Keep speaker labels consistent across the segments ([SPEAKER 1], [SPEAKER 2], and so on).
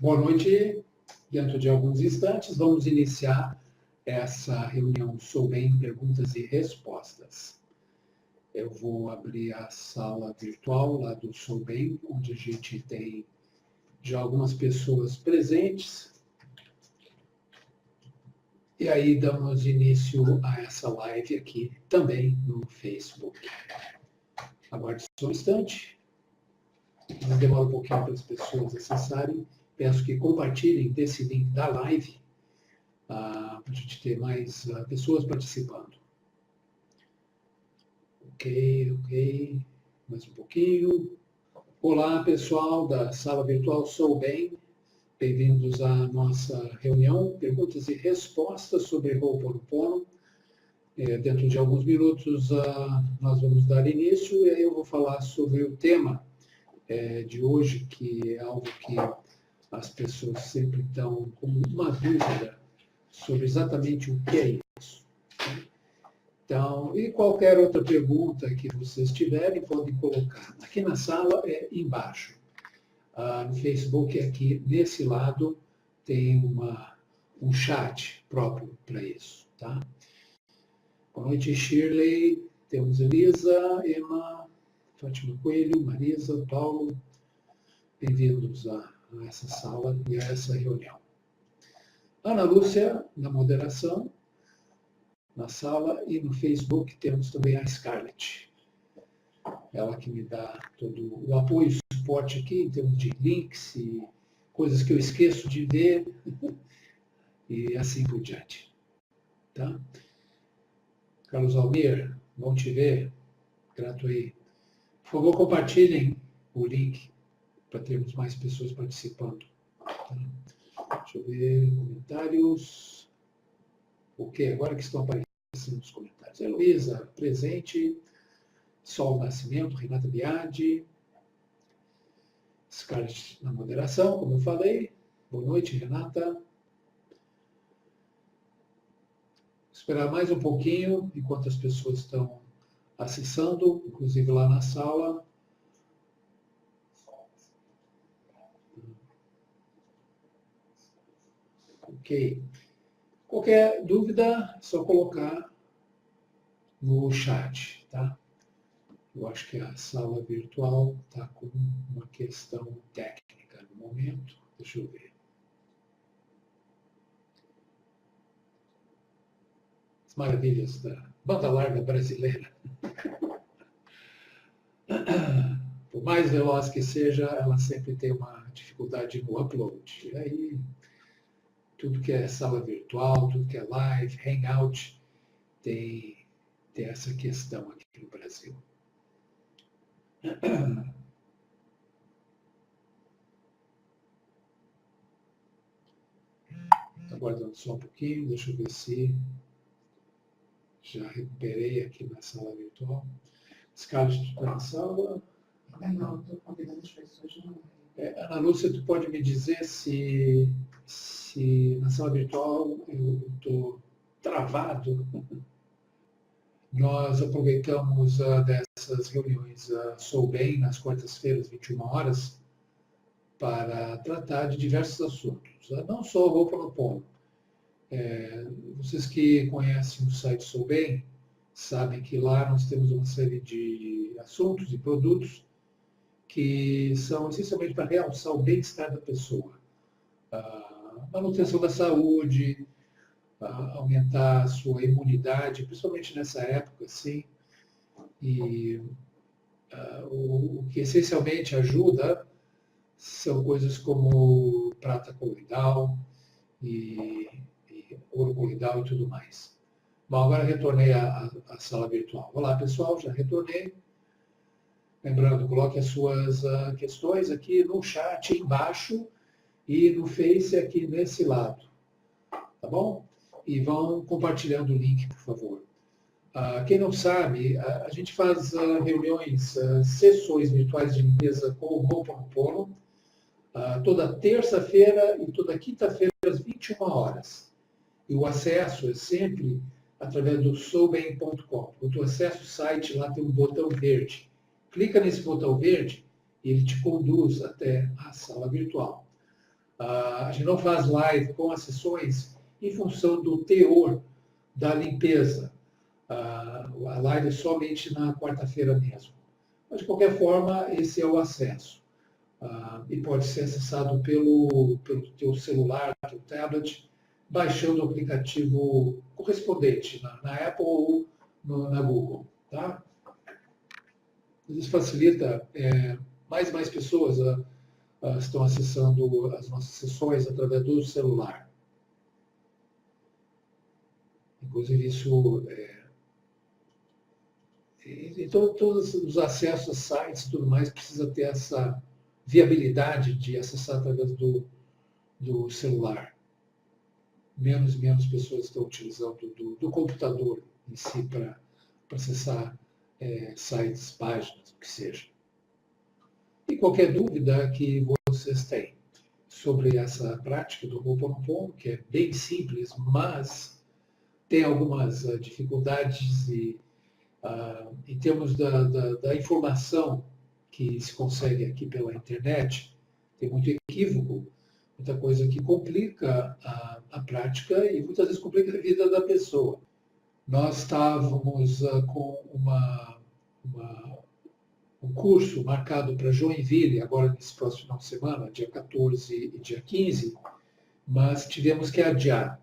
[SPEAKER 1] Boa noite. Dentro de alguns instantes, vamos iniciar essa reunião Sou Bem, perguntas e respostas. Eu vou abrir a sala virtual lá do Sou Bem, onde a gente tem já algumas pessoas presentes. E aí damos início a essa live aqui também no Facebook. Aguarde só um instante. Mas demora um pouquinho para as pessoas acessarem. Peço que compartilhem desse link da live para a gente ter mais pessoas participando. Ok. Mais um pouquinho. Olá, pessoal da sala virtual Sou Bem. Bem-vindos à nossa reunião, perguntas e respostas sobre Ho'oponopono. Dentro de alguns minutos nós vamos dar início e aí eu vou falar sobre o tema de hoje, que é algo que as pessoas sempre estão com uma dúvida sobre exatamente o que é isso. Então, e qualquer outra pergunta que vocês tiverem, podem colocar. Aqui na sala embaixo. No Facebook, aqui nesse lado, tem um chat próprio para isso. Tá? Boa noite, Shirley. Temos Elisa, Emma, Fátima Coelho, Marisa, Paulo. Bem-vindos a essa sala e a essa reunião. Ana Lúcia, na moderação, na sala, e no Facebook temos também a Scarlett. Ela que me dá todo o apoio e suporte aqui, em termos de links e coisas que eu esqueço de ver, e assim por diante. Tá? Carlos Almir, bom te ver. Grato aí. Por favor, compartilhem o link para termos mais pessoas participando. Tá? Deixa eu ver comentários. Ok, agora que estão aparecendo os comentários. Heloísa, presente. Sol Nascimento, Renata Biadi. Scarlett na moderação, como eu falei. Boa noite, Renata. Vou esperar mais um pouquinho, enquanto as pessoas estão acessando, inclusive lá na sala. Ok. Qualquer dúvida, é só colocar no chat, tá? Eu acho que a sala virtual está com uma questão técnica no momento. Deixa eu ver. As maravilhas da banda larga brasileira. Por mais veloz que seja, ela sempre tem uma dificuldade no upload. E aí, tudo que é sala virtual, tudo que é live, hangout, tem essa questão aqui no Brasil. Aguardando só um pouquinho, deixa eu ver se já recuperei aqui na sala virtual. Scarlett, tu está na sala?
[SPEAKER 2] Não, estou convidando as pessoas.
[SPEAKER 1] Ana Lúcia, tu pode me dizer se na sala virtual eu estou travado? Nós aproveitamos dessas reuniões Sou Bem, nas quartas-feiras, 21 horas, para tratar de diversos assuntos. Não só o Ho'oponopono. Vocês que conhecem o site Sou Bem, sabem que lá nós temos uma série de assuntos e produtos que são essencialmente para realçar o bem-estar da pessoa. A manutenção da saúde, aumentar a sua imunidade, principalmente nessa época, assim. E o que essencialmente ajuda são coisas como prata coloidal e ouro coloidal e tudo mais. Bom, agora retornei à sala virtual. Olá, pessoal, já retornei. Lembrando, coloque as suas questões aqui no chat embaixo e no Face aqui nesse lado. Tá bom? E vão compartilhando o link, por favor. Quem não sabe, a gente faz reuniões, sessões virtuais de limpeza com o Ho'oponopono, toda terça-feira e toda quinta-feira, às 21 horas. E o acesso é sempre através do soubem.com. Quando tu acessa o site, lá tem um botão verde. Clica nesse botão verde e ele te conduz até a sala virtual. A gente não faz live com as sessões em função do teor da limpeza. A live é somente na quarta-feira mesmo. Mas, de qualquer forma, esse é o acesso. E pode ser acessado pelo teu celular, teu tablet, baixando o aplicativo correspondente na Apple ou na Google. Tá? Isso facilita, mais e mais pessoas estão acessando as nossas sessões através do celular. Inclusive, isso... Então, todos os acessos a sites e tudo mais precisa ter essa viabilidade de acessar através do celular. Menos e menos pessoas estão utilizando do computador em si para acessar sites, páginas, o que seja. E qualquer dúvida que vocês têm sobre essa prática do Ho'oponopono, que é bem simples, mas tem algumas dificuldades em termos da informação que se consegue aqui pela internet, tem muito equívoco, muita coisa que complica a prática e muitas vezes complica a vida da pessoa. Nós estávamos com um curso marcado para Joinville, agora nesse próximo final de semana, dia 14 e dia 15, mas tivemos que adiar.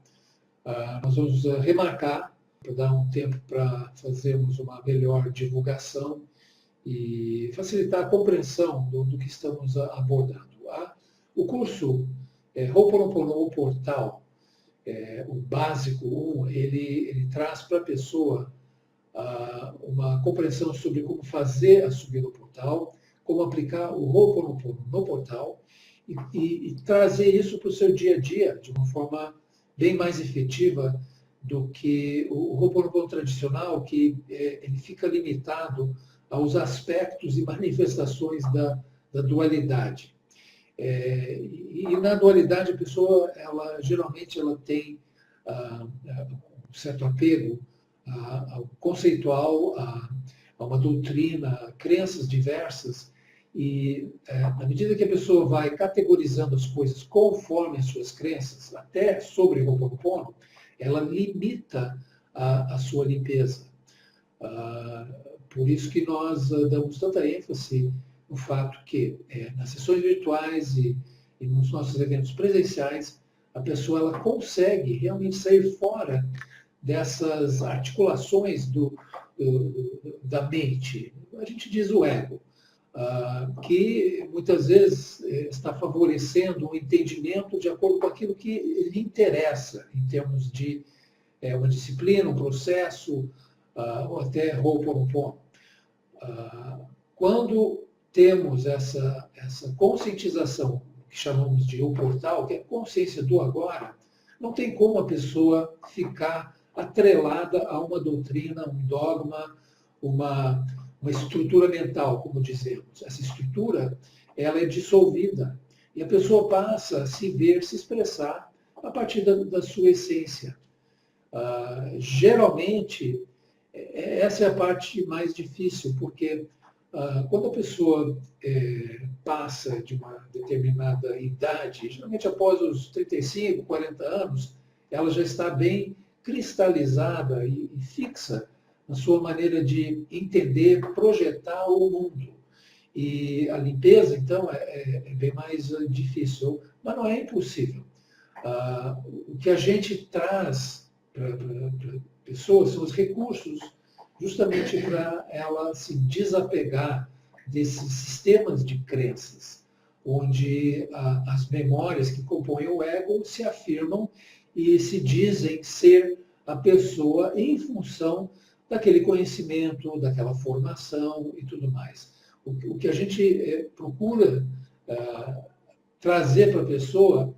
[SPEAKER 1] Nós vamos remarcar para dar um tempo para fazermos uma melhor divulgação e facilitar a compreensão do que estamos abordando. O curso Ho'oponopono, o portal, o básico 1, ele traz para a pessoa uma compreensão sobre como fazer a subida do portal, como aplicar o Ho'oponopono no portal e trazer isso para o seu dia a dia de uma forma bem mais efetiva do que o Ho'oponopono tradicional, que ele fica limitado aos aspectos e manifestações da dualidade. E na dualidade a pessoa, geralmente ela tem um certo apego ao conceitual, a uma doutrina, a crenças diversas, e na medida que a pessoa vai categorizando as coisas conforme as suas crenças, até sobre o Ho'oponopono, ela limita a sua limpeza. Por isso que nós damos tanta ênfase no fato que nas sessões virtuais e nos nossos eventos presenciais, a pessoa ela consegue realmente sair fora dessas articulações da mente. A gente diz o ego, que muitas vezes está favorecendo um entendimento de acordo com aquilo que lhe interessa, em termos de uma disciplina, um processo, ou até Ho'oponopono. Quando temos essa conscientização, que chamamos de o portal, que é a consciência do agora, não tem como a pessoa ficar atrelada a uma doutrina, um dogma, uma estrutura mental, como dizemos. Essa estrutura, ela é dissolvida e a pessoa passa a se ver, se expressar a partir da sua essência. Geralmente, essa é a parte mais difícil, porque quando a pessoa passa de uma determinada idade, geralmente após os 35, 40 anos, ela já está bem cristalizada e fixa na sua maneira de entender, projetar o mundo. E a limpeza, então, é bem mais difícil, mas não é impossível. O que a gente traz para pessoas são os recursos justamente para ela se desapegar desses sistemas de crenças, onde as memórias que compõem o ego se afirmam e se dizem ser a pessoa em função daquele conhecimento, daquela formação e tudo mais. O que a gente procura trazer para a pessoa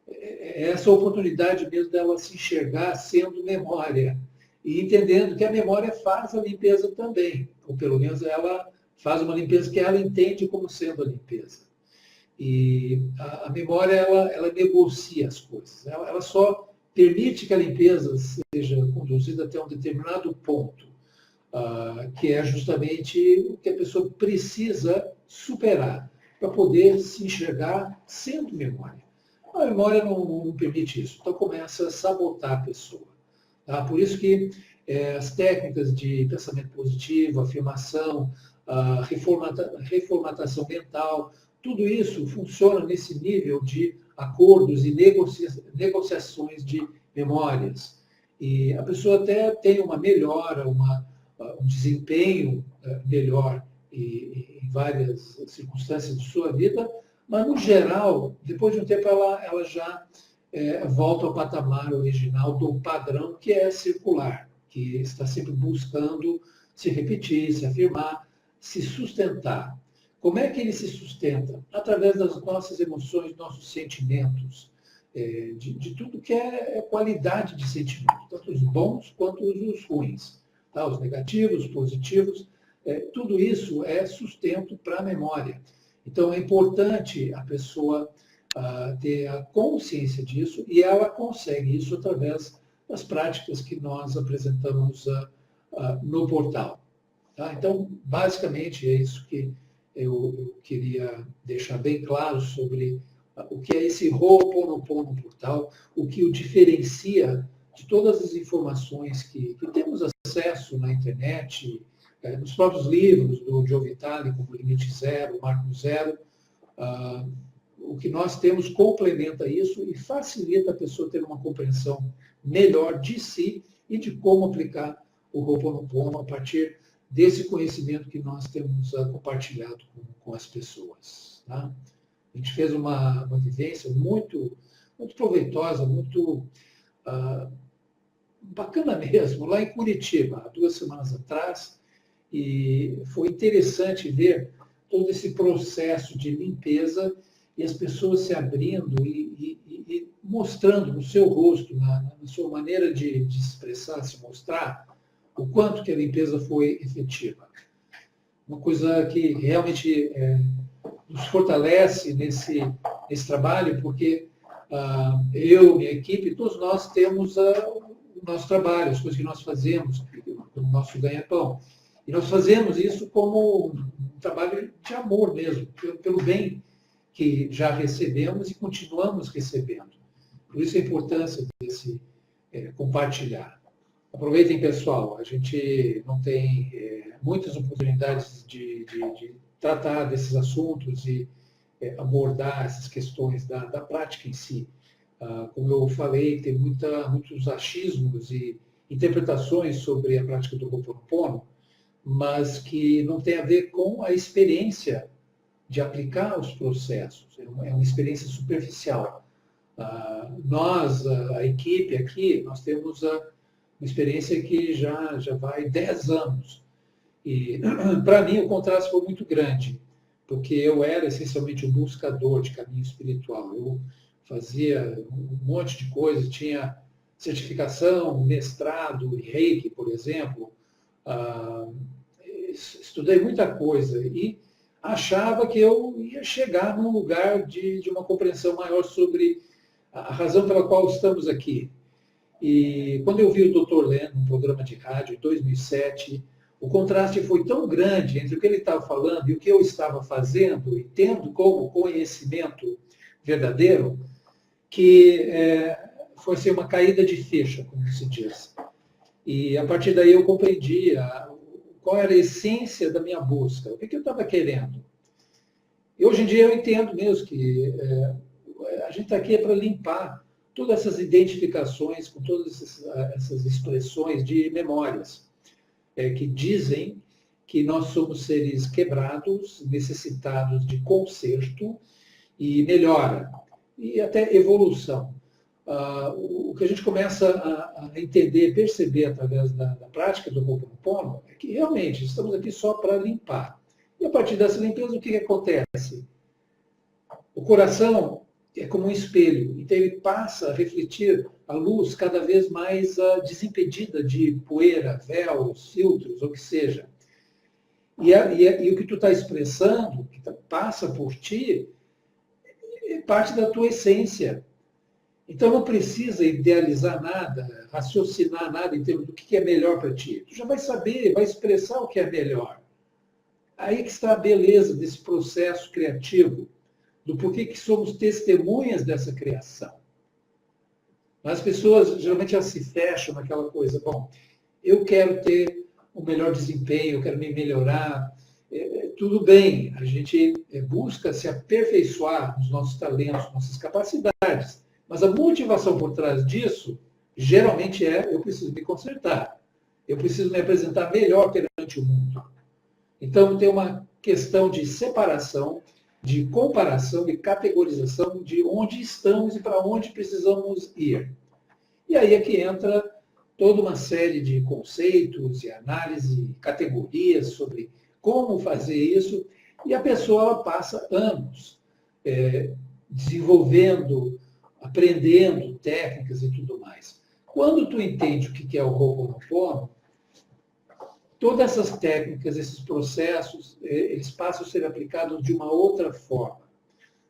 [SPEAKER 1] é essa oportunidade mesmo dela se enxergar sendo memória e entendendo que a memória faz a limpeza também, ou pelo menos ela faz uma limpeza que ela entende como sendo a limpeza. E a memória, ela negocia as coisas, ela só permite que a limpeza seja conduzida até um determinado ponto, que é justamente o que a pessoa precisa superar para poder se enxergar sendo memória. A memória não permite isso, então começa a sabotar a pessoa. Tá? Por isso que as técnicas de pensamento positivo, afirmação, a reformatação mental, tudo isso funciona nesse nível de acordos e negociações de memórias. E a pessoa até tem uma melhora, um desempenho melhor em várias circunstâncias de sua vida, mas, no geral, depois de um tempo, ela já volta ao patamar original do padrão, que é circular, que está sempre buscando se repetir, se afirmar, se sustentar. Como é que ele se sustenta? Através das nossas emoções, nossos sentimentos, de tudo que é qualidade de sentimento, tanto os bons quanto os ruins, tá? Os negativos, os positivos, tudo isso é sustento para a memória. Então, é importante a pessoa ter a consciência disso, e ela consegue isso através das práticas que nós apresentamos no portal. Tá? Então, basicamente, é isso que eu queria deixar bem claro sobre o que é esse Ho'oponopono portal, o que o diferencia de todas as informações que temos acesso na internet, nos próprios livros do Joe Vitale, como Limite Zero, Marco Zero. O que nós temos complementa isso e facilita a pessoa ter uma compreensão melhor de si e de como aplicar o Ho'oponopono a partir desse conhecimento que nós temos compartilhado com as pessoas. Tá? A gente fez uma vivência muito proveitosa, muito bacana mesmo, lá em Curitiba, há 2 semanas atrás, e foi interessante ver todo esse processo de limpeza e as pessoas se abrindo e mostrando no seu rosto, na sua maneira de expressar, se mostrar, o quanto que a limpeza foi efetiva. Uma coisa que realmente nos fortalece nesse trabalho, porque eu, minha equipe, todos nós temos o nosso trabalho, as coisas que nós fazemos, o nosso ganha-pão. E nós fazemos isso como um trabalho de amor mesmo, pelo bem que já recebemos e continuamos recebendo. Por isso a importância desse compartilhar. Aproveitem, pessoal, a gente não tem muitas oportunidades de tratar desses assuntos e abordar essas questões da prática em si. Como eu falei, tem muitos achismos e interpretações sobre a prática do Ho'oponopono, mas que não tem a ver com a experiência de aplicar os processos. É uma experiência superficial. Nós, a equipe aqui, nós temos uma experiência que já vai 10 anos. E, para mim, o contraste foi muito grande, porque eu era essencialmente um buscador de caminho espiritual. Eu fazia um monte de coisas, tinha certificação, mestrado em Reiki, por exemplo, estudei muita coisa e achava que eu ia chegar num lugar de uma compreensão maior sobre a razão pela qual estamos aqui. E quando eu vi o Dr. Len num programa de rádio em 2007, o contraste foi tão grande entre o que ele estava falando e o que eu estava fazendo e tendo como conhecimento verdadeiro, que foi assim, uma caída de ficha, como se diz. E a partir daí eu compreendi qual era a essência da minha busca, o que eu estava querendo. E hoje em dia eu entendo mesmo que a gente está aqui para limpar todas essas identificações com todas essas expressões de memórias, que dizem que nós somos seres quebrados, necessitados de conserto e melhora, e até evolução. O que a gente começa a entender, perceber através da prática do Ho'oponopono é que realmente estamos aqui só para limpar. E a partir dessa limpeza, o que acontece? O coração é como um espelho, então ele passa a refletir a luz cada vez mais desimpedida de poeira, véus, filtros, ou o que seja. E o que tu está expressando, que passa por ti, é parte da tua essência. Então não precisa idealizar nada, raciocinar nada em termos do que é melhor para ti. Tu já vai saber, vai expressar o que é melhor. Aí que está a beleza desse processo criativo do porquê que somos testemunhas dessa criação. As pessoas, geralmente, elas se fecham naquela coisa, bom, eu quero ter o melhor desempenho, eu quero me melhorar. Tudo bem, a gente busca se aperfeiçoar nos nossos talentos, nossas capacidades, mas a motivação por trás disso, geralmente eu preciso me consertar, eu preciso me apresentar melhor perante o mundo. Então, tem uma questão de separação, de comparação e categorização de onde estamos e para onde precisamos ir. E aí é que entra toda uma série de conceitos e análise, categorias sobre como fazer isso, e a pessoa passa anos desenvolvendo, aprendendo técnicas e tudo mais. Quando tu entende o que é o Ho'oponopono, todas essas técnicas, esses processos, eles passam a ser aplicados de uma outra forma,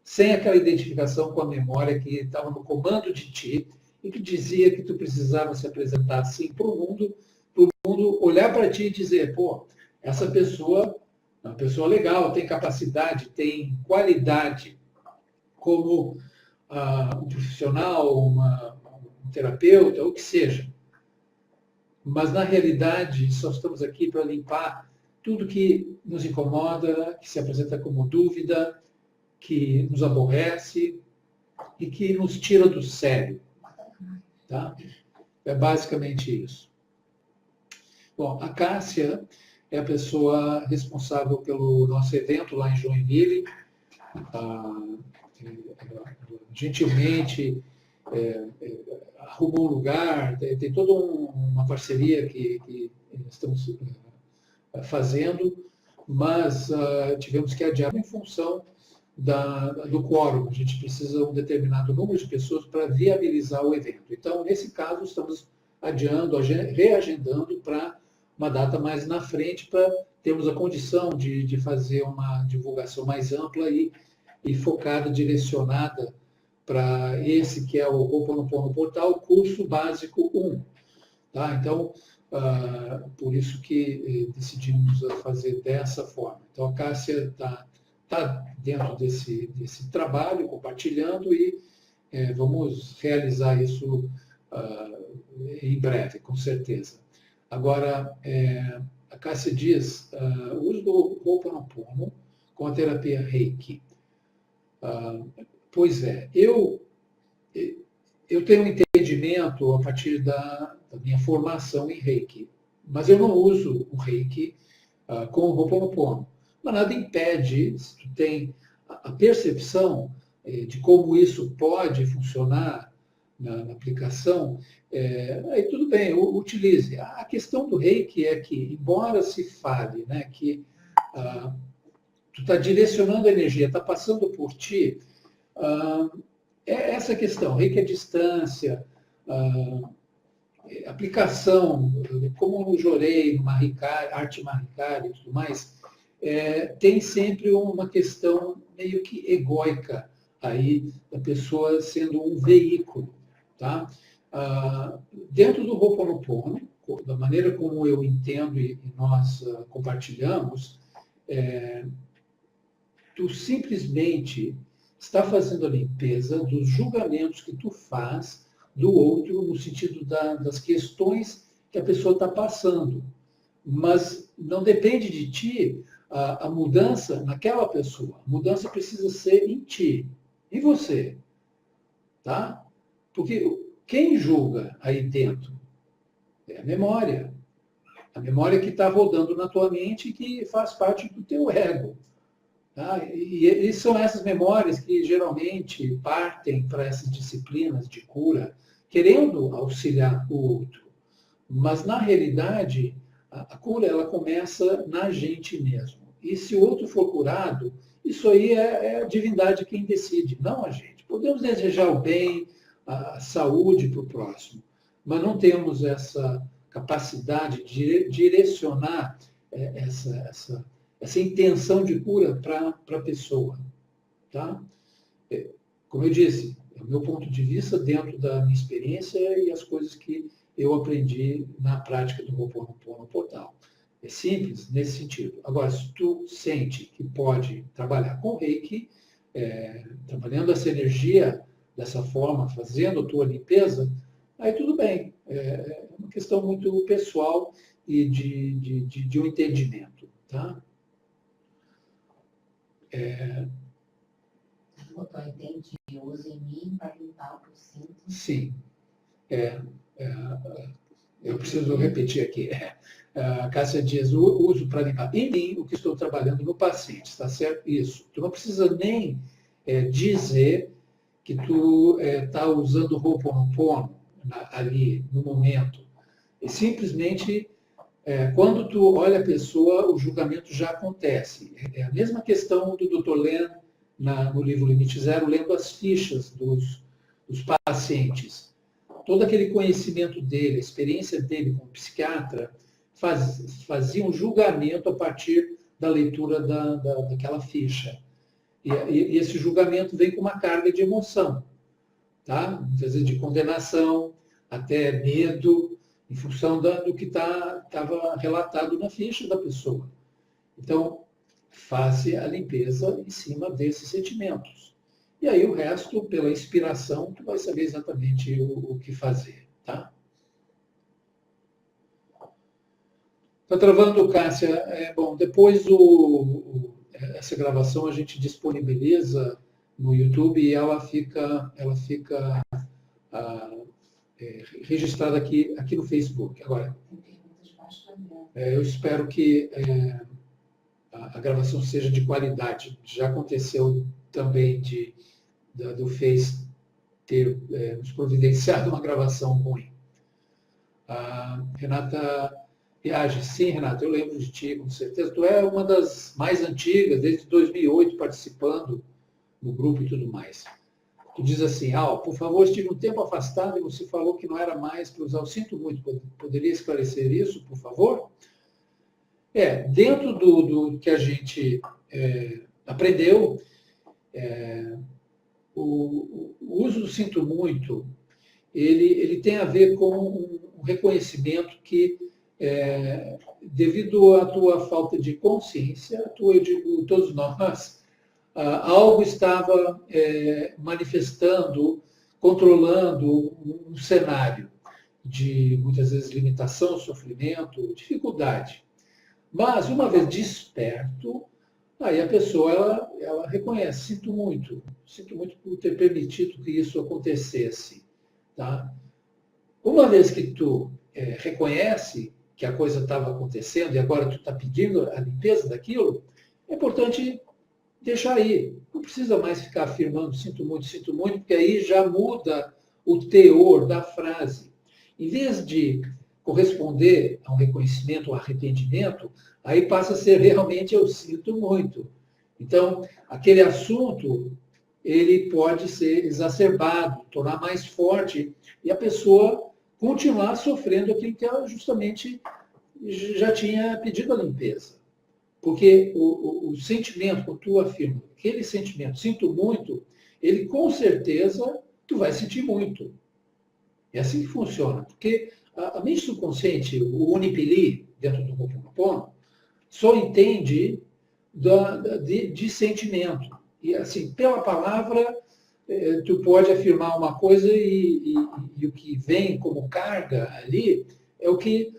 [SPEAKER 1] sem aquela identificação com a memória que estava no comando de ti e que dizia que tu precisava se apresentar assim para o mundo olhar para ti e dizer, pô, essa pessoa é uma pessoa legal, tem capacidade, tem qualidade como um profissional, um terapeuta, o que seja. Mas, na realidade, só estamos aqui para limpar tudo que nos incomoda, que se apresenta como dúvida, que nos aborrece e que nos tira do sério. Tá? É basicamente isso. Bom, a Cássia é a pessoa responsável pelo nosso evento lá em Joinville. Gentilmente arrumou um lugar, tem toda uma parceria que estamos fazendo, mas tivemos que adiar em função do quórum. A gente precisa de um determinado número de pessoas para viabilizar o evento. Então, nesse caso, estamos adiando, reagendando para uma data mais na frente, para termos a condição de fazer uma divulgação mais ampla e focada, direcionada para esse que é o Ho'oponopono Portal, curso básico 1. Tá? Então, por isso que decidimos fazer dessa forma. Então, a Cássia está dentro desse trabalho, compartilhando, e vamos realizar isso em breve, com certeza. Agora, a Cássia diz, o uso do Ho'oponopono com a terapia Reiki. Pois é, eu tenho um entendimento a partir da minha formação em Reiki, mas eu não uso o Reiki com o Ho'oponopono. Mas nada impede, se tu tem a percepção de como isso pode funcionar na aplicação, aí tudo bem, utilize. A questão do Reiki é que, embora se fale, né, que tu está direcionando a energia, está passando por ti, é essa questão, Reiki à distância, aplicação, como no Jorei, no Mahikari, arte Mahikari e tudo mais, tem sempre uma questão meio que egóica aí, da pessoa sendo um veículo. Tá? Dentro do Ho'oponopono, da maneira como eu entendo e nós compartilhamos, tu simplesmente está fazendo a limpeza dos julgamentos que tu faz do outro, no sentido das questões que a pessoa está passando. Mas não depende de ti a mudança naquela pessoa. A mudança precisa ser em ti, em você. Tá? Porque quem julga aí dentro é a memória. A memória que está rodando na tua mente e que faz parte do teu ego. Tá? E são essas memórias que geralmente partem para essas disciplinas de cura, querendo auxiliar o outro. Mas, na realidade, a cura ela começa na gente mesmo. E se o outro for curado, isso aí é a divindade quem decide, não a gente. Podemos desejar o bem, a saúde para o próximo, mas não temos essa capacidade de direcionar essa intenção de cura para a pessoa. Tá? Como eu disse, é o meu ponto de vista dentro da minha experiência e as coisas que eu aprendi na prática do Ho'oponopono Portal. É simples nesse sentido. Agora, se tu sente que pode trabalhar com Reiki, trabalhando essa energia dessa forma, fazendo a tua limpeza, aí tudo bem. É uma questão muito pessoal e de um entendimento. Tá?
[SPEAKER 2] Doutor, entendi. Uso em mim para limpar o que eu sinto.
[SPEAKER 1] Sim. Eu preciso repetir aqui. A Cássia diz, uso para limpar em mim o que estou trabalhando no paciente, está certo? Isso. Tu não precisa nem dizer que tu está usando o Ho'oponopono ali no momento. E simplesmente, quando tu olha a pessoa, o julgamento já acontece. É a mesma questão do Dr. Len no livro Limite Zero, lendo as fichas dos pacientes. Todo aquele conhecimento dele, a experiência dele como psiquiatra, fazia um julgamento a partir da leitura daquela ficha. E esse julgamento vem com uma carga de emoção, tá? Muitas vezes de condenação, até medo, em função do que estava relatado na ficha da pessoa. Então, faça a limpeza em cima desses sentimentos. E aí o resto, pela inspiração, tu vai saber exatamente o que fazer, tá? Tá travando, Cássia? Bom, depois essa gravação a gente disponibiliza no YouTube e ela fica registrada aqui no Facebook. Agora, eu espero que a gravação seja de qualidade. Já aconteceu também do Face ter nos providenciado uma gravação ruim. Renata Viagem, sim, Renata, eu lembro de ti, com certeza. Tu é uma das mais antigas, desde 2008, participando no grupo e tudo mais. Tu diz assim, por favor, estive um tempo afastado e você falou que não era mais para usar. Eu sinto muito, poderia esclarecer isso, por favor? Dentro do que a gente aprendeu, o uso do sinto muito, ele tem a ver com um reconhecimento que, devido à tua falta de consciência, eu digo todos nós, algo estava manifestando, controlando um cenário de, muitas vezes, limitação, sofrimento, dificuldade. Mas, uma vez desperto, aí a pessoa ela reconhece, sinto muito por ter permitido que isso acontecesse. Tá? Uma vez que tu reconhece que a coisa estava acontecendo e agora tu está pedindo a limpeza daquilo, é importante deixar aí. Não precisa mais ficar afirmando sinto muito, porque aí já muda o teor da frase. Em vez de corresponder a um reconhecimento, um arrependimento, aí passa a ser realmente eu sinto muito. Então, aquele assunto, ele pode ser exacerbado, tornar mais forte, e a pessoa continuar sofrendo aquilo que ela justamente já tinha pedido a limpeza. Porque o sentimento, quando tu afirma aquele sentimento, sinto muito, ele com certeza tu vai sentir muito. É assim que funciona. Porque a mente subconsciente, o Unipili, dentro do Ho'oponopono, só entende de sentimento. E assim, pela palavra, tu pode afirmar uma coisa e o que vem como carga ali é o que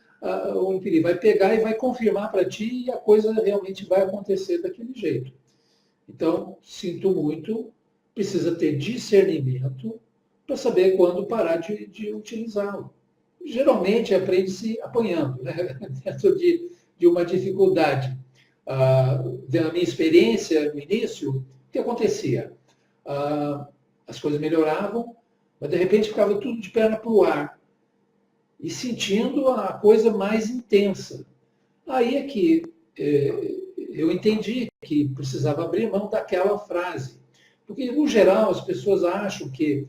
[SPEAKER 1] o Unipili vai pegar e vai confirmar para ti e a coisa realmente vai acontecer daquele jeito. Então, sinto muito, precisa ter discernimento para saber quando parar de utilizá-lo. Geralmente aprende-se apanhando, né? Dentro de uma dificuldade. Na minha experiência, no início, o que acontecia? As coisas melhoravam, mas de repente ficava tudo de perna para o ar. E sentindo a coisa mais intensa. Aí é que eu entendi que precisava abrir mão daquela frase. Porque, no geral, as pessoas acham que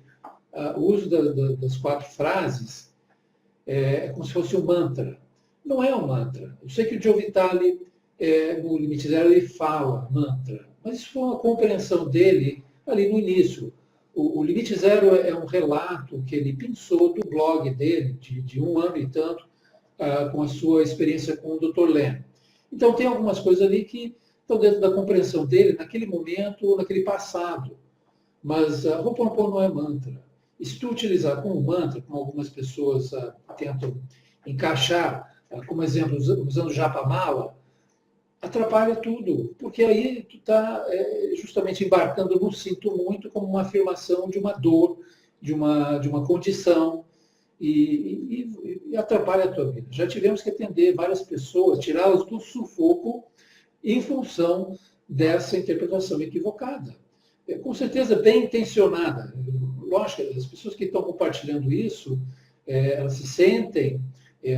[SPEAKER 1] o uso das 4 frases é como se fosse um mantra. Não é um mantra. Eu sei que o Joe Vitale, no Limite Zero, ele fala mantra, mas isso foi uma compreensão dele ali no início. O Limite Zero é um relato que ele pensou do blog dele, de 1 ano e tanto, com a sua experiência com o Dr. Len. Então, tem algumas coisas ali que estão dentro da compreensão dele naquele momento, naquele passado. Mas Ho'oponopono não é mantra. E se tu utilizar como mantra, como algumas pessoas tentam encaixar, como exemplo, usando Japamala, atrapalha tudo, porque aí tu está justamente embarcando no sinto muito como uma afirmação de uma dor, de uma condição, e atrapalha a tua vida. Já tivemos que atender várias pessoas, tirá-las do sufoco em função dessa interpretação equivocada. Com certeza bem intencionada. Lógico, as pessoas que estão compartilhando isso, elas se sentem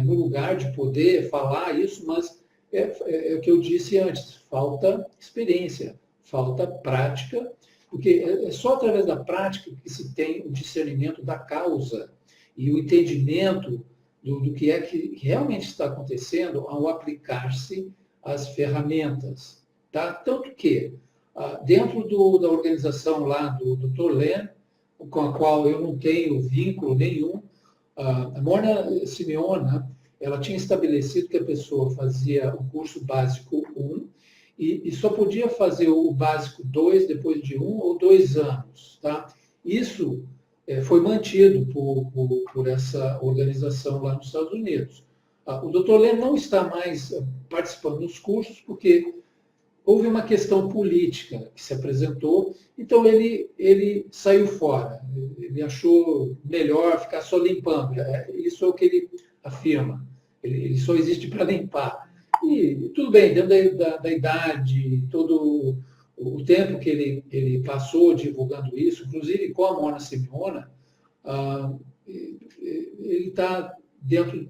[SPEAKER 1] no lugar de poder falar isso, mas é o que eu disse antes, falta experiência, falta prática, porque é só através da prática que se tem o discernimento da causa e o entendimento do que é que realmente está acontecendo ao aplicar-se as ferramentas. Tá? Tanto que, dentro da organização lá do Dr. Len, com a qual eu não tenho vínculo nenhum, a Morna Simeona, ela tinha estabelecido que a pessoa fazia o curso básico 1 e só podia fazer o básico 2 depois de 1 ou 2 anos. Tá? Isso foi mantido por essa organização lá nos Estados Unidos. O Dr. Len não está mais participando dos cursos porque houve uma questão política que se apresentou, então ele saiu fora. Ele achou melhor ficar só limpando. Isso é o que ele afirma. Ele só existe para limpar. E tudo bem, dentro da idade, todo o tempo que ele passou divulgando isso, inclusive com a Morna Simeona, ele está dentro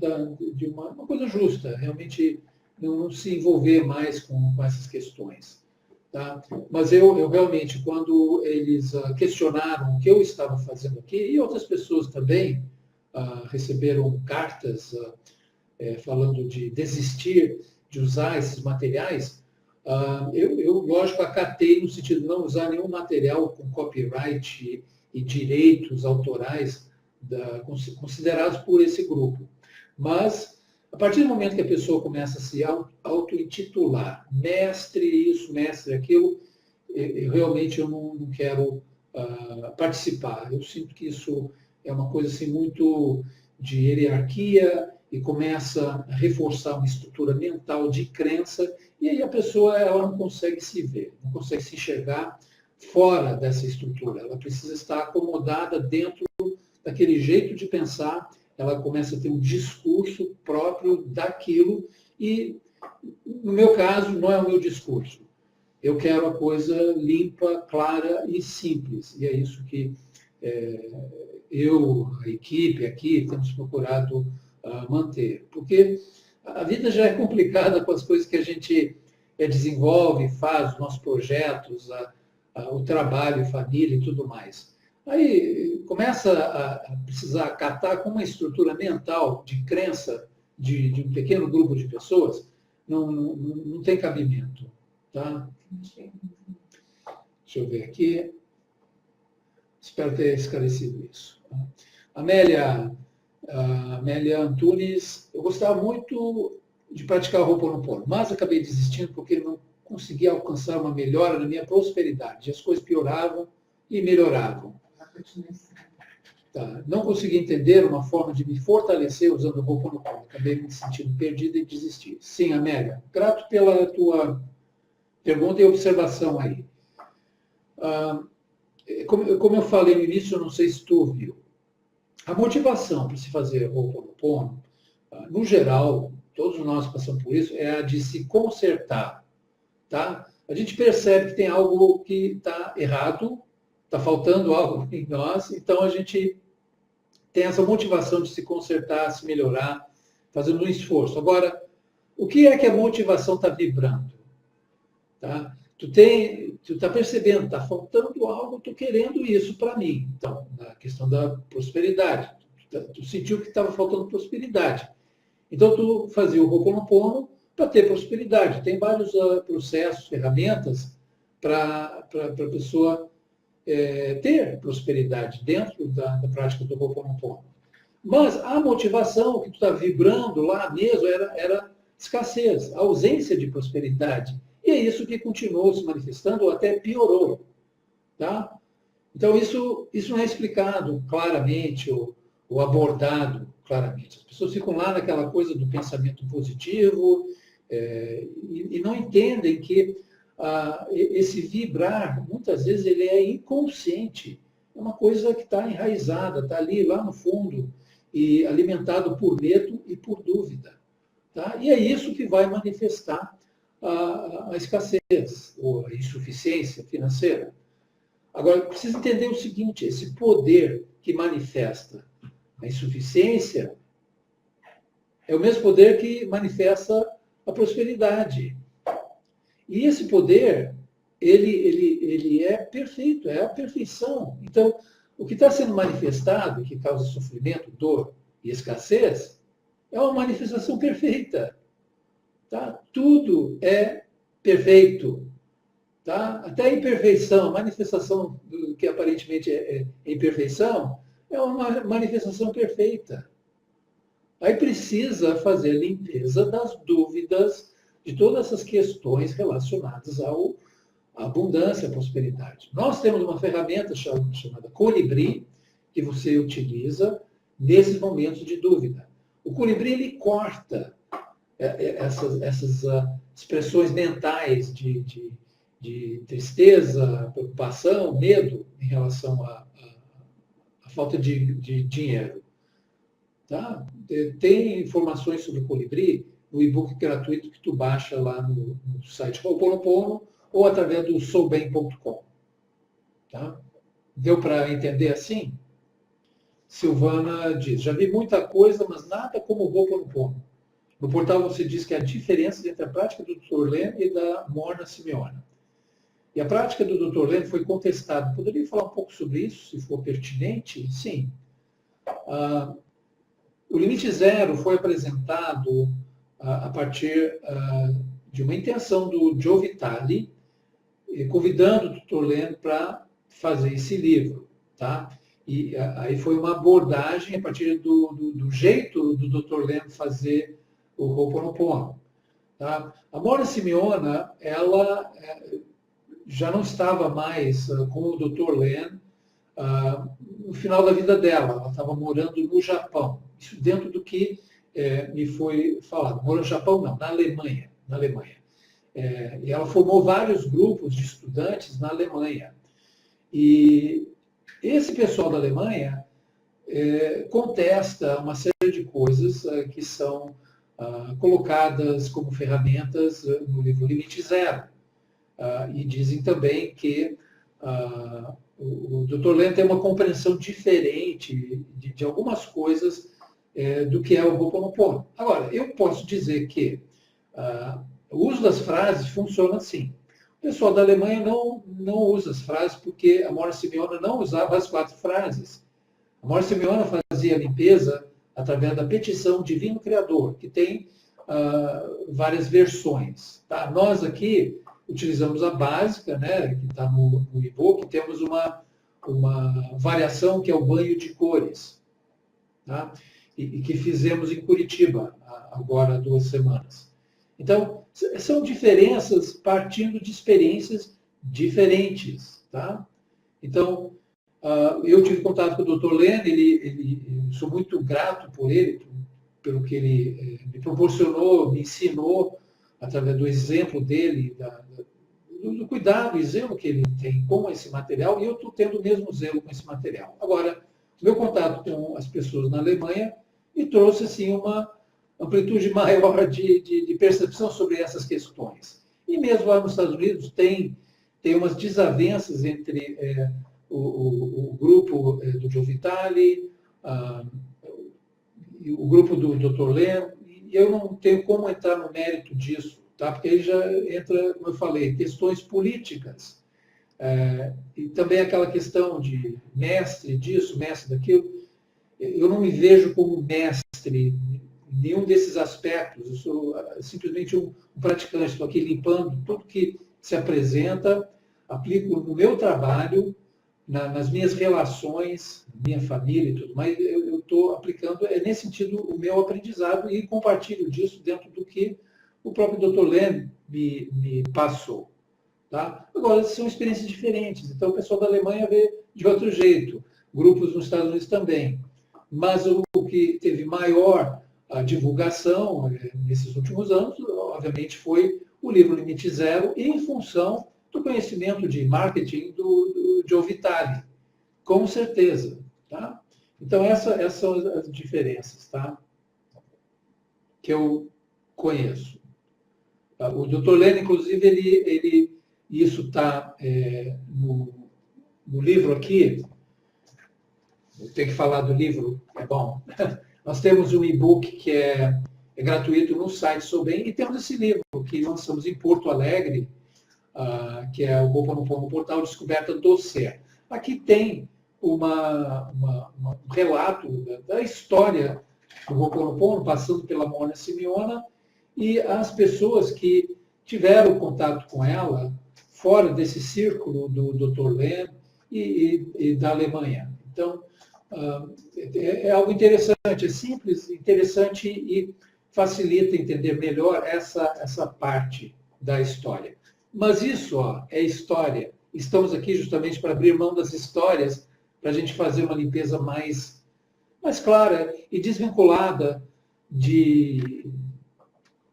[SPEAKER 1] de uma coisa justa, realmente não se envolver mais com essas questões. Tá? Mas eu realmente, quando eles questionaram o que eu estava fazendo aqui, e outras pessoas também receberam cartas falando de desistir de usar esses materiais, eu, lógico, acatei no sentido de não usar nenhum material com copyright e direitos autorais considerados por esse grupo. Mas, a partir do momento que a pessoa começa a se auto-intitular, mestre isso, mestre aquilo, realmente eu não quero participar. Eu sinto que isso é uma coisa assim, muito de hierarquia e começa a reforçar uma estrutura mental de crença, e aí a pessoa ela não consegue se ver, não consegue se enxergar fora dessa estrutura. Ela precisa estar acomodada dentro daquele jeito de pensar, ela começa a ter um discurso próprio daquilo, e no meu caso não é o meu discurso. Eu quero a coisa limpa, clara e simples, e é isso que eu, a equipe aqui, temos procurado manter. Porque a vida já é complicada com as coisas que a gente desenvolve, faz, os nossos projetos, o trabalho, família e tudo mais. Aí começa a precisar catar com uma estrutura mental de crença de um pequeno grupo de pessoas, não tem cabimento. Tá? Deixa eu ver aqui. Espero ter esclarecido isso. Amélia Antunes, eu gostava muito de praticar o Ho'oponopono, mas acabei desistindo porque não conseguia alcançar uma melhora na minha prosperidade. As coisas pioravam e melhoravam. Tá. Não consegui entender uma forma de me fortalecer usando o Ho'oponopono. Acabei me sentindo perdida e desisti. Sim, Amélia, grato pela tua pergunta e observação aí. Como eu falei no início, eu não sei se tu ouviu. A motivação para se fazer Ho'oponopono, no geral, todos nós passamos por isso, é a de se consertar. Tá? A gente percebe que tem algo que está errado, está faltando algo em nós, então a gente tem essa motivação de se consertar, se melhorar, fazendo um esforço. Agora, o que é que a motivação está vibrando? Tá? Tu está percebendo, está faltando algo, estou querendo isso para mim. Então, na questão da prosperidade, tu sentiu que estava faltando prosperidade. Então, tu fazia o Ho'oponopono para ter prosperidade. Tem vários processos, ferramentas para a pessoa ter prosperidade dentro da prática do Ho'oponopono. Mas a motivação que tu está vibrando lá mesmo era escassez, ausência de prosperidade. E é isso que continuou se manifestando ou até piorou. Tá? Então, isso não é explicado claramente ou abordado claramente. As pessoas ficam lá naquela coisa do pensamento positivo e não entendem que esse vibrar, muitas vezes, ele é inconsciente. É uma coisa que está enraizada, está ali, lá no fundo, e alimentado por medo e por dúvida. Tá? E é isso que vai manifestar a escassez, ou a insuficiência financeira. Agora, precisa entender o seguinte, esse poder que manifesta a insuficiência é o mesmo poder que manifesta a prosperidade. E esse poder, ele é perfeito, é a perfeição. Então, o que está sendo manifestado, que causa sofrimento, dor e escassez, é uma manifestação perfeita. Tá? Tudo é perfeito. Tá? Até a imperfeição, a manifestação do que aparentemente é imperfeição, é uma manifestação perfeita. Aí precisa fazer a limpeza das dúvidas de todas essas questões relacionadas à abundância, à prosperidade. Nós temos uma ferramenta chamada Colibri, que você utiliza nesses momentos de dúvida. O Colibri, ele corta essas expressões mentais de tristeza, preocupação, medo em relação à falta de dinheiro. Tá? Tem informações sobre o Colibri no e-book gratuito que tu baixa lá no site Ho'oponopono ou através do soubem.com. Tá? Deu para entender assim? Silvana diz, já vi muita coisa, mas nada como o Ho'oponopono. No portal você diz que há diferenças entre a prática do Dr. Len e da Morna Simeona. E a prática do Dr. Len foi contestada. Poderia falar um pouco sobre isso, se for pertinente? Sim. O limite zero foi apresentado a partir de uma intenção do Joe Vitale, convidando o Dr. Len para fazer esse livro. Tá? E aí foi uma abordagem a partir do jeito do Dr. Len fazer o Ho'oponopono. Tá? A Morna Simeona, ela já não estava mais com o Dr. Len no final da vida dela. Ela estava morando no Japão. Isso dentro do que me foi falado. Morou no Japão, não, na Alemanha. Na Alemanha. E ela formou vários grupos de estudantes na Alemanha. E esse pessoal da Alemanha contesta uma série de coisas que são colocadas como ferramentas no livro Limite Zero. E dizem também que o Dr. Len tem uma compreensão diferente de algumas coisas do que é o Ho'oponopono. Agora, eu posso dizer que o uso das frases funciona assim. O pessoal da Alemanha não usa as frases porque a Morna Simeona não usava as 4 frases. A Morna Simeona fazia a limpeza através da petição Divino Criador, que tem várias versões. Tá? Nós aqui utilizamos a básica, né, que está no e-book, temos uma variação que é o banho de cores, tá? E que fizemos em Curitiba, agora há 2 semanas. Então, são diferenças partindo de experiências diferentes. Tá? Então, eu tive contato com o Dr. Len, sou muito grato por ele, pelo que ele me proporcionou, me ensinou, através do exemplo dele, do cuidado e zelo que ele tem com esse material, e eu estou tendo o mesmo zelo com esse material. Agora, meu contato com as pessoas na Alemanha me trouxe assim, uma amplitude maior de percepção sobre essas questões. E mesmo lá nos Estados Unidos tem umas desavenças entre o grupo do Joe Vitale, o grupo do Dr. Len, e eu não tenho como entrar no mérito disso, tá? Porque aí já entra, como eu falei, questões políticas. E também aquela questão de mestre disso, mestre daquilo. Eu não me vejo como mestre em nenhum desses aspectos. Eu sou simplesmente um praticante. Estou aqui limpando tudo que se apresenta, aplico no meu trabalho, nas minhas relações, minha família e tudo mais. Eu estou aplicando, nesse sentido, o meu aprendizado e compartilho disso dentro do que o próprio Dr. Lem me passou. Tá? Agora, são experiências diferentes, então o pessoal da Alemanha vê de outro jeito, grupos nos Estados Unidos também. Mas o que teve maior divulgação nesses últimos anos, obviamente, foi o livro Limite Zero, em função do conhecimento de marketing do Joe Vitale, com certeza. Tá? Então, essas são as diferenças, tá? Que eu conheço. O Dr. Lem, inclusive, isso está no livro aqui. Eu tenho que falar do livro, é bom. Nós temos um e-book que é gratuito no site Sou Bem, e temos esse livro que lançamos em Porto Alegre, que é o Ho'oponopono Portal Descoberta do Ser. Aqui tem um relato da história do Ho'oponopono, passando pela Mona Simeona, e as pessoas que tiveram contato com ela fora desse círculo do Dr. Lem e da Alemanha. Então, é algo interessante, é simples, interessante e facilita entender melhor essa parte da história. Mas isso é história. Estamos aqui justamente para abrir mão das histórias, para a gente fazer uma limpeza mais clara e desvinculada de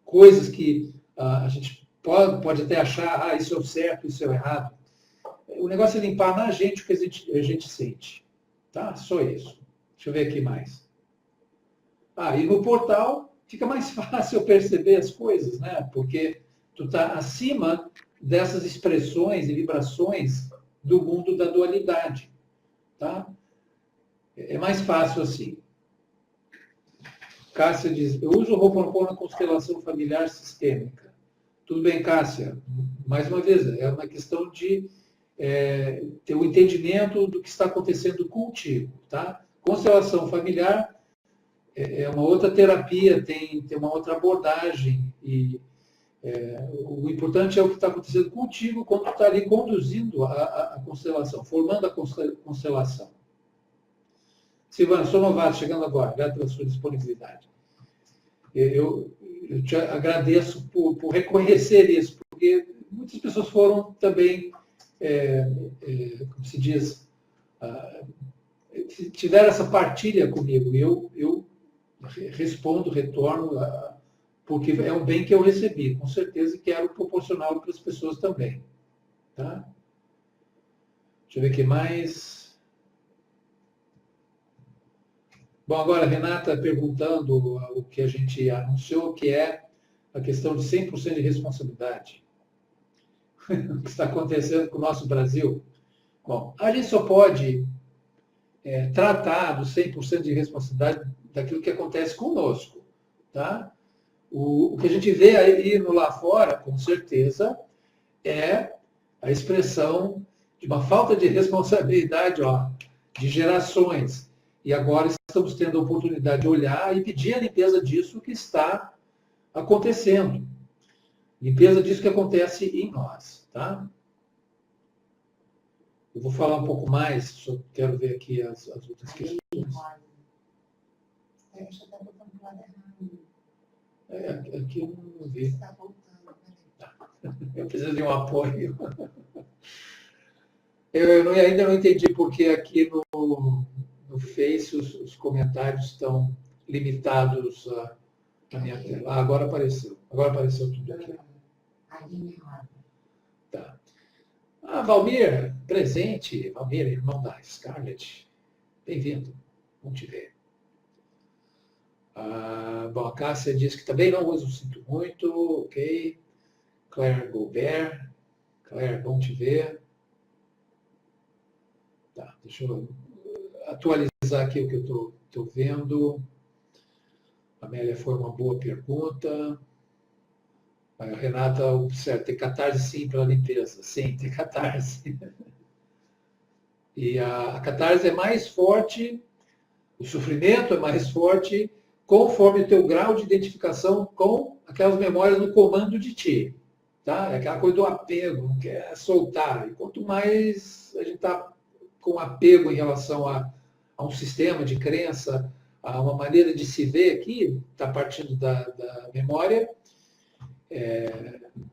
[SPEAKER 1] coisas que a gente pode até achar, isso é o certo, isso é o errado. O negócio é limpar na gente o que a gente sente. Tá? Só isso. Deixa eu ver aqui mais. E no portal fica mais fácil perceber as coisas, né? Porque tu está acima dessas expressões e vibrações do mundo da dualidade. Tá? É mais fácil assim. Cássia diz, eu uso o Ho'oponopono na constelação familiar sistêmica. Tudo bem, Cássia? Mais uma vez, é uma questão de ter o entendimento do que está acontecendo contigo. Tá? Constelação familiar é uma outra terapia, tem uma outra abordagem. E o importante é o que está acontecendo contigo quando tu está ali conduzindo a constelação, formando a constelação. Silvana, sou novato, chegando agora, obrigado pela sua disponibilidade. Eu te agradeço por reconhecer isso, porque muitas pessoas foram também, como se diz, tiveram essa partilha comigo. Eu respondo, retorno, porque é um bem que eu recebi, com certeza, e quero proporcioná-lo para as pessoas também. Tá? Deixa eu ver o que mais. Bom, agora a Renata perguntando o que a gente anunciou, que é a questão de 100% de responsabilidade. O que está acontecendo com o nosso Brasil? Bom, a gente só pode tratar do 100% de responsabilidade daquilo que acontece conosco. Tá? O que a gente vê aí no lá fora, com certeza, é a expressão de uma falta de responsabilidade de gerações. E agora estamos tendo a oportunidade de olhar e pedir a limpeza disso que está acontecendo. Limpeza disso que acontece em nós. Tá? Eu vou falar um pouco mais, só quero ver aqui as outras questões. Aqui eu não vi.
[SPEAKER 2] Está voltando.
[SPEAKER 1] Eu preciso de um apoio. Eu ainda não entendi porque aqui no Face os comentários estão limitados à minha tela. Agora apareceu. Agora apareceu tudo aqui. Tá. Valmir, presente. Valmir, irmão da Scarlett. Bem-vindo. Bom te ver. Bom, a Cássia diz que também não uso, sinto muito. Ok. Claire Gobert. Claire, bom te ver. Tá, deixa eu atualizar aqui o que eu estou vendo. A Amélia foi uma boa pergunta. A Renata observa, tem catarse sim pela limpeza. Sim, tem catarse. E a catarse é mais forte, o sofrimento é mais forte, conforme o teu grau de identificação com aquelas memórias no comando de ti. Tá? É aquela coisa do apego, não quer soltar. E quanto mais a gente está com apego em relação a um sistema de crença, a uma maneira de se ver aqui, está partindo da memória,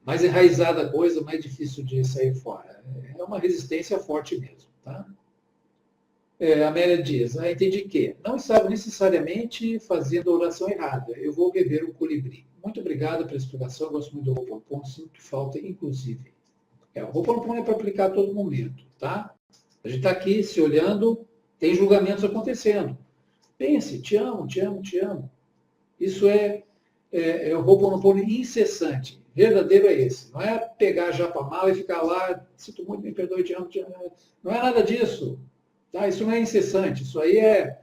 [SPEAKER 1] mais enraizada a coisa, mais difícil de sair fora. É uma resistência forte mesmo. Tá? A Amélia diz, entendi que não estava necessariamente fazendo a oração errada. Eu vou beber o colibri. Muito obrigada pela explicação. Eu gosto muito do Ho'oponopono, sinto falta, inclusive. O Ho'oponopono é para aplicar a todo momento. Tá? A gente está aqui se olhando, tem julgamentos acontecendo. Pense, te amo, te amo, te amo. Isso é o Ho'oponopono incessante. Verdadeiro é esse. Não é pegar já para mal e ficar lá, sinto muito, me perdoe, te amo, te amo. Não é nada disso. Tá? Isso não é incessante. Isso aí é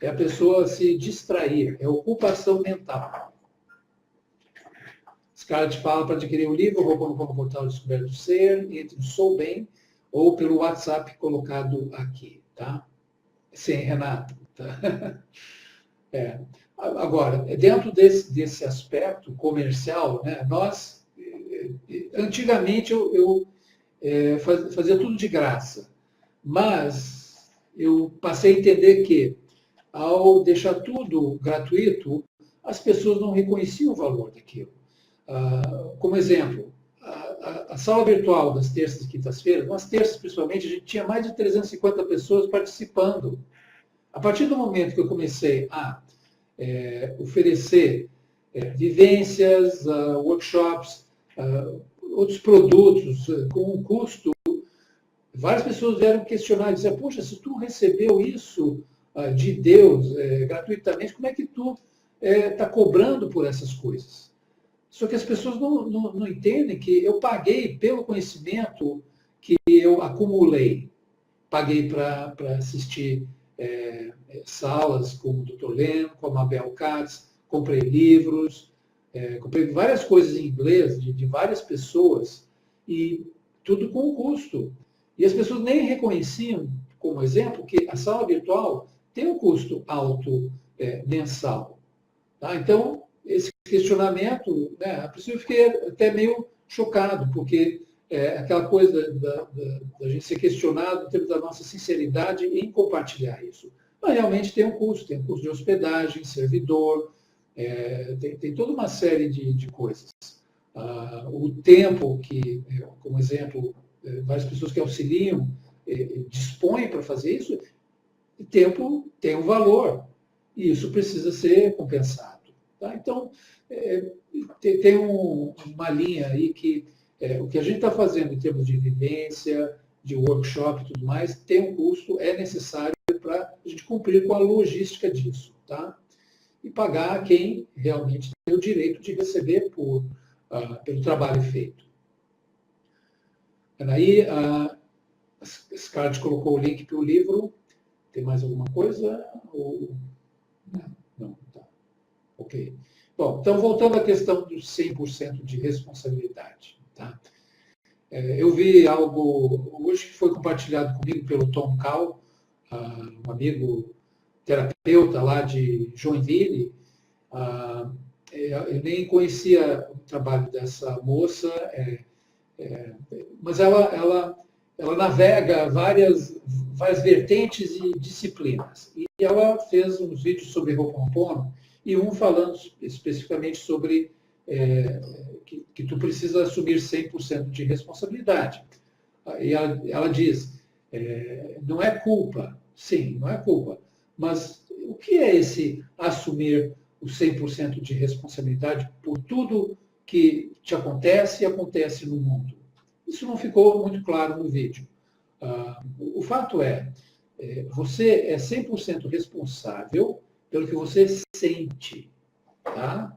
[SPEAKER 1] a pessoa se distrair. É ocupação mental. Scarlett fala para adquirir o livro Ho'oponopono Portal Descoberto do Ser, entre no Sou Bem ou pelo WhatsApp colocado aqui. Tá? Sim, Renato. Tá? Agora, dentro desse aspecto comercial, né, antigamente eu fazia tudo de graça, mas eu passei a entender que, ao deixar tudo gratuito, as pessoas não reconheciam o valor daquilo. Como exemplo, a sala virtual das terças e quintas-feiras, nas terças principalmente, a gente tinha mais de 350 pessoas participando. A partir do momento que eu comecei a oferecer vivências, workshops, outros produtos com um custo, várias pessoas vieram questionar e dizer, poxa, se tu recebeu isso de Deus gratuitamente, como é que tu está cobrando por essas coisas? Só que as pessoas não entendem que eu paguei pelo conhecimento que eu acumulei. Paguei para assistir salas com o Dr. Leno, com a Mabel Katz, comprei livros, comprei várias coisas em inglês de várias pessoas, e tudo com custo. E as pessoas nem reconheciam, como exemplo, que a sala virtual tem um custo alto mensal. Tá? Então, esse questionamento, né, a princípio eu fiquei até meio chocado, porque aquela coisa da gente ser questionado em termos da nossa sinceridade em compartilhar isso. Mas realmente tem um custo de hospedagem, servidor, tem toda uma série de coisas. O tempo que, como exemplo, várias pessoas que auxiliam dispõem para fazer isso, o tempo tem um valor, e isso precisa ser compensado. Tá? Então, tem uma linha aí que o que a gente está fazendo em termos de vivência, de workshop e tudo mais, tem um custo, é necessário para a gente cumprir com a logística disso. Tá? E pagar quem realmente tem o direito de receber pelo trabalho feito. Aí, a Scarlett colocou o link para o livro. Tem mais alguma coisa? Não, tá. Ok. Bom, então, voltando à questão dos 100% de responsabilidade. Tá? Eu vi algo hoje que foi compartilhado comigo pelo Tom Cal, um amigo terapeuta lá de Joinville. Eu nem conhecia o trabalho dessa moça, mas ela navega várias vertentes e disciplinas. E ela fez uns vídeos sobre Ho'oponopono, e um falando especificamente sobre que tu precisa assumir 100% de responsabilidade. E ela diz, não é culpa, sim, não é culpa, mas o que é esse assumir o 100% de responsabilidade por tudo que te acontece e acontece no mundo? Isso não ficou muito claro no vídeo. O fato é, você é 100% responsável pelo que você sente. Tá?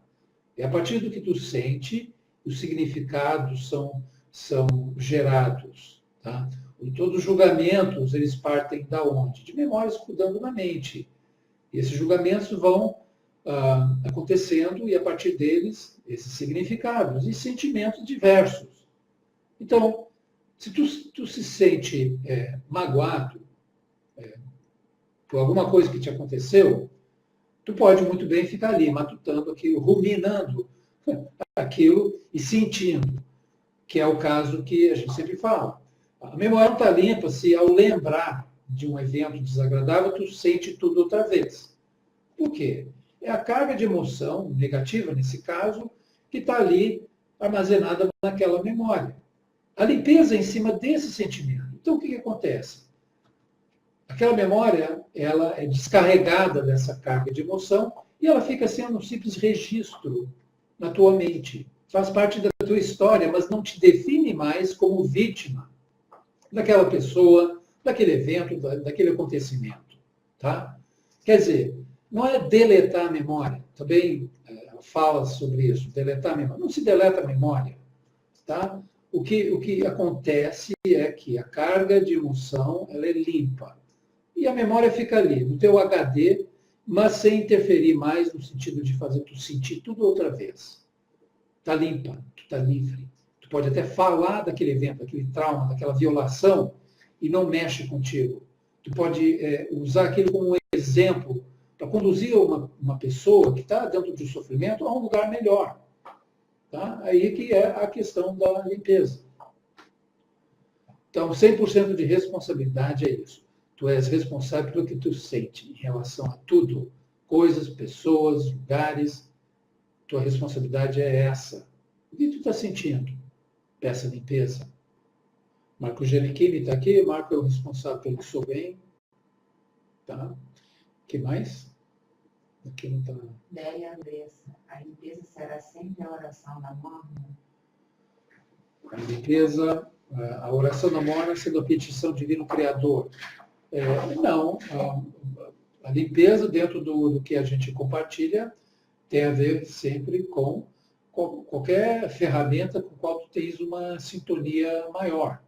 [SPEAKER 1] E a partir do que tu sente, os significados são gerados. Tá? E todos os julgamentos, eles partem da onde? De memórias rodando na mente. E esses julgamentos vão acontecendo, e a partir deles, esses significados e sentimentos diversos. Então, se tu se sente magoado por alguma coisa que te aconteceu, tu pode muito bem ficar ali, matutando aquilo, ruminando aquilo e sentindo, que é o caso que a gente sempre fala. A memória não está limpa se, ao lembrar de um evento desagradável, tu sente tudo outra vez. Por quê? É a carga de emoção negativa, nesse caso, que está ali armazenada naquela memória. A limpeza é em cima desse sentimento. Então, o que acontece? Aquela memória, ela é descarregada dessa carga de emoção e ela fica sendo um simples registro na tua mente. Faz parte da tua história, mas não te define mais como vítima daquela pessoa, daquele evento, daquele acontecimento. Tá? Quer dizer, não é deletar a memória. Também fala sobre isso, deletar a memória. Não se deleta a memória. Tá? O que acontece é que a carga de emoção ela é limpa. E a memória fica ali, no teu HD, mas sem interferir mais no sentido de fazer tu sentir tudo outra vez. Está limpa, tu está livre. Tu pode até falar daquele evento, daquele trauma, daquela violação, e não mexe contigo. Tu pode usar aquilo como um exemplo para conduzir uma pessoa que está dentro de um sofrimento a um lugar melhor. Tá? Aí que é a questão da limpeza. Então, 100% de responsabilidade é isso. Tu és responsável pelo que tu sente em relação a tudo. Coisas, pessoas, lugares. Tua responsabilidade é essa. O que tu está sentindo? Peça limpeza. Marco Giannichini está aqui. Marco é o responsável pelo Sou Bem. Tá? O que mais? Aqui não está.
[SPEAKER 2] Délia Andressa, a limpeza será sempre a oração da morna?
[SPEAKER 1] A limpeza, a oração da morna sendo a petição divino Criador. Não, a limpeza dentro do que a gente compartilha tem a ver sempre com qualquer ferramenta com a qual tu tens uma sintonia maior.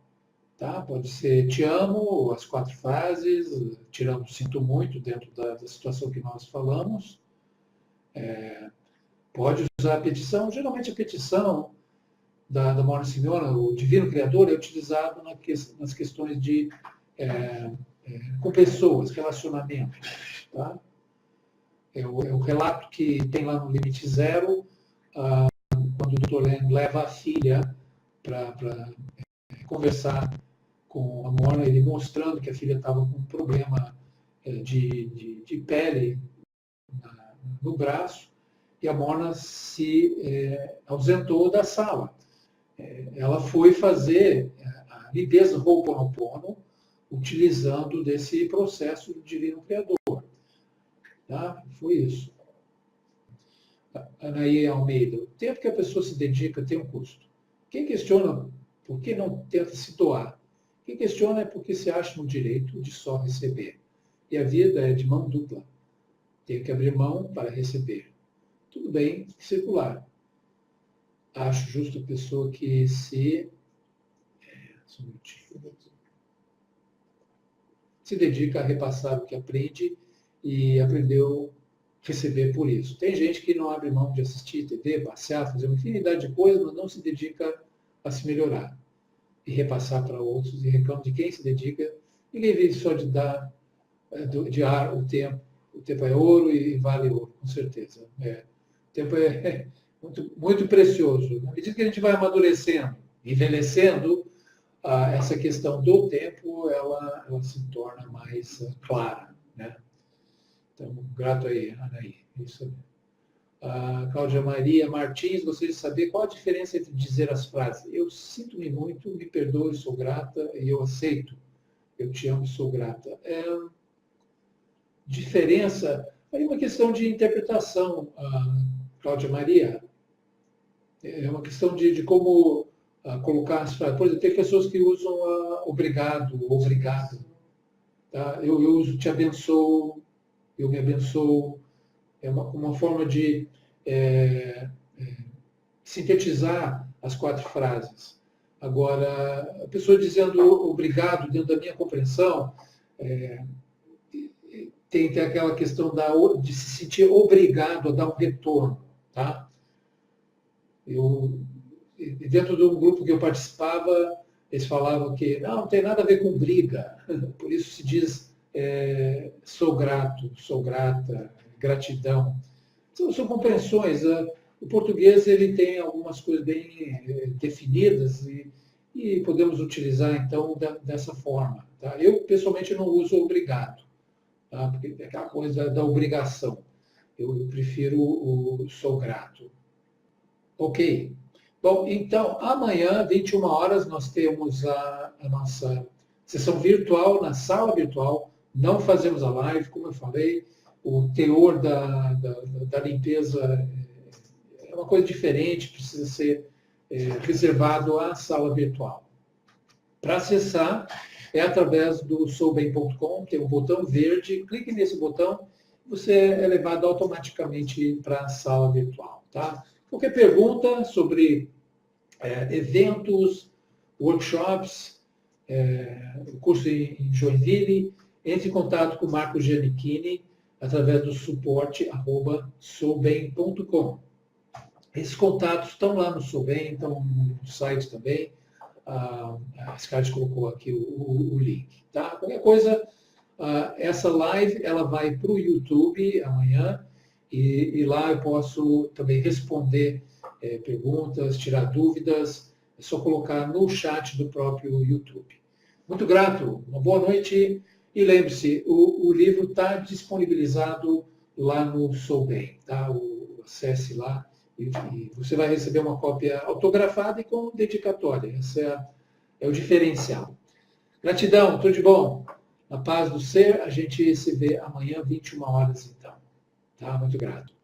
[SPEAKER 1] Tá? Pode ser te amo, as 4 fases, tirando sinto muito dentro da situação que nós falamos. Pode usar a petição, geralmente a petição da Morna Senhora, o Divino Criador, é utilizado nas questões de com pessoas, relacionamento. Tá? É o relato que tem lá no Limite Zero, quando o Dr. Len leva a filha para conversar com a Morna, ele mostrando que a filha estava com um problema de pele no braço, e a Morna se ausentou da sala. Ela foi fazer a limpeza Ho'oponopono, utilizando desse processo do Divino Criador. Tá? Foi isso. Anaí Almeida, o tempo que a pessoa se dedica tem um custo. Quem questiona por que não tenta se doar? Quem questiona é porque se acha no direito de só receber. E a vida é de mão dupla. Tem que abrir mão para receber. Tudo bem, circular. Acho justo a pessoa que se dedica a repassar o que aprende e aprendeu a receber por isso. Tem gente que não abre mão de assistir TV, passear, fazer uma infinidade de coisas, mas não se dedica a se melhorar e repassar para outros, e reclama de quem se dedica. Ninguém vive só de dar de ar o tempo. O tempo é ouro e vale ouro, com certeza. O tempo é muito, muito precioso. Na medida que a gente vai amadurecendo, envelhecendo, essa questão do tempo ela se torna mais clara. Né? Então, grato aí, Anaí. Isso. Cláudia Maria Martins, gostaria de saber qual a diferença entre dizer as frases eu sinto-me muito, me perdoe, sou grata e eu aceito. Eu te amo, sou grata. Diferença, aí uma questão de interpretação, Cláudia Maria. É uma questão de como colocar as frases. Por exemplo, tem pessoas que usam obrigado, obrigado. Tá? Eu uso te abençoo, eu me abençoo. É uma forma de sintetizar as 4 frases. Agora, a pessoa dizendo obrigado dentro da minha compreensão, tem aquela questão de se sentir obrigado a dar um retorno. Tá? Dentro de um grupo que eu participava, eles falavam que não tem nada a ver com briga, por isso se diz sou grato, sou grata, gratidão. São compreensões. O português ele tem algumas coisas bem definidas e podemos utilizar, então, dessa forma. Tá? Eu, pessoalmente, não uso obrigado, tá? Porque é aquela coisa da obrigação. Eu prefiro o sou grato. Ok. Bom, então, amanhã, 21 horas, nós temos a nossa sessão virtual, na sala virtual. Não fazemos a live, como eu falei. O teor da limpeza é uma coisa diferente, precisa ser reservado à sala virtual. Para acessar, é através do soubem.com, tem um botão verde, clique nesse botão, você é levado automaticamente para a sala virtual. Tá? Qualquer pergunta sobre eventos, workshops, curso em Joinville, entre em contato com o Marco Giannichini através do suporte@soubem.com. Esses contatos estão lá no Soubem, estão no site também. A Scarlett colocou aqui o link. Tá? Qualquer coisa, essa live ela vai para o YouTube amanhã e lá eu posso também responder perguntas, tirar dúvidas. É só colocar no chat do próprio YouTube. Muito grato, uma boa noite. E lembre-se, o livro está disponibilizado lá no Soubem. Tá? Acesse lá. E você vai receber uma cópia autografada e com dedicatória. Esse é o diferencial. Gratidão, tudo de bom. Na paz do ser, a gente se vê amanhã, 21 horas, então. Tá? Muito grato.